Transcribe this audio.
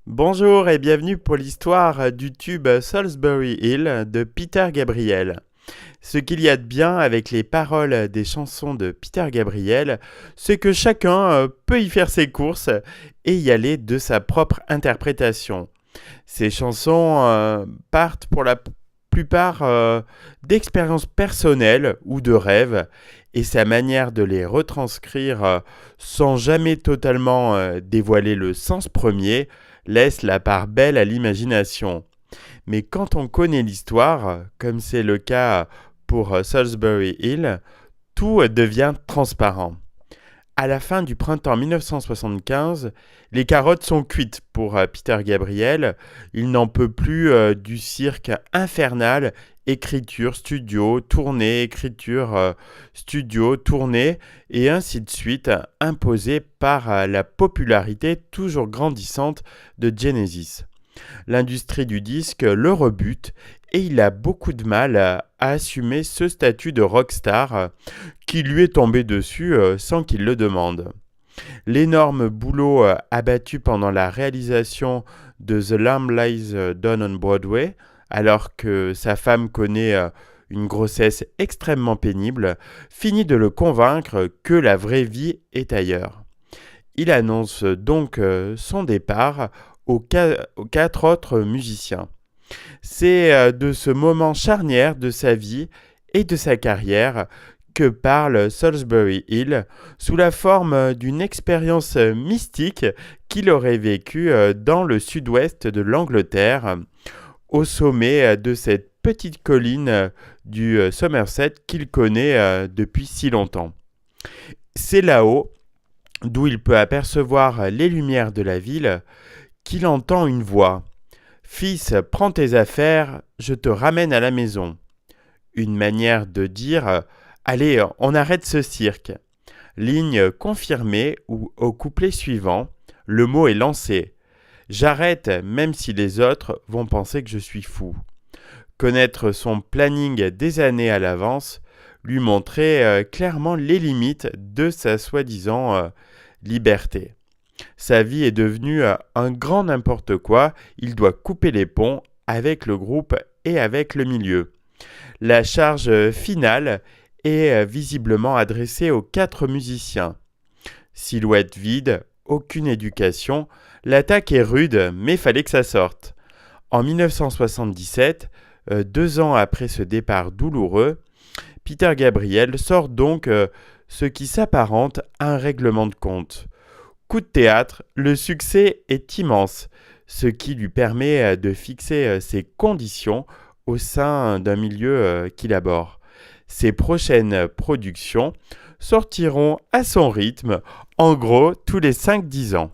Bonjour et bienvenue pour l'histoire du tube Salisbury Hill de Peter Gabriel. Ce qu'il y a de bien avec les paroles des chansons de Peter Gabriel, c'est que chacun peut y faire ses courses et y aller de sa propre interprétation. Ces chansons partent pour la plupart d'expériences personnelles ou de rêves, et sa manière de les retranscrire sans jamais totalement dévoiler le sens premier laisse la part belle à l'imagination. Mais quand on connaît l'histoire, comme c'est le cas pour Salisbury Hill, tout devient transparent. À la fin du printemps 1975, les carottes sont cuites pour Peter Gabriel. Il n'en peut plus du cirque infernal, écriture, studio, tournée, écriture, studio, tournée, et ainsi de suite, imposé par la popularité toujours grandissante de Genesis. L'industrie du disque le rebute et il a beaucoup de mal à assumer ce statut de rockstar qui lui est tombé dessus sans qu'il le demande. L'énorme boulot abattu pendant la réalisation de The Lamb Lies Down on Broadway, alors que sa femme connaît une grossesse extrêmement pénible, finit de le convaincre que la vraie vie est ailleurs. Il annonce donc son départ aux quatre autres musiciens. C'est de ce moment charnière de sa vie et de sa carrière que parle Salisbury Hill sous la forme d'une expérience mystique qu'il aurait vécue dans le sud-ouest de l'Angleterre, au sommet de cette petite colline du Somerset qu'il connaît depuis si longtemps. C'est là-haut, d'où il peut apercevoir les lumières de la ville, qu'il entend une voix. « Fils, prends tes affaires, je te ramène à la maison. » Une manière de dire « Allez, on arrête ce cirque. » Ligne confirmée où, au couplet suivant, le mot est lancé. « J'arrête même si les autres vont penser que je suis fou. » Connaître son planning des années à l'avance lui montrait clairement les limites de sa soi-disant liberté. Sa vie est devenue un grand n'importe quoi, il doit couper les ponts avec le groupe et avec le milieu. La charge finale est visiblement adressée aux 4 musiciens. Silhouette vide, aucune éducation, l'attaque est rude, mais fallait que ça sorte. En 1977, 2 ans après ce départ douloureux, Peter Gabriel sort donc ce qui s'apparente à un règlement de compte. Coup de théâtre, le succès est immense, ce qui lui permet de fixer ses conditions au sein d'un milieu qu'il aborde. Ses prochaines productions sortiront à son rythme, en gros tous les 5-10 ans.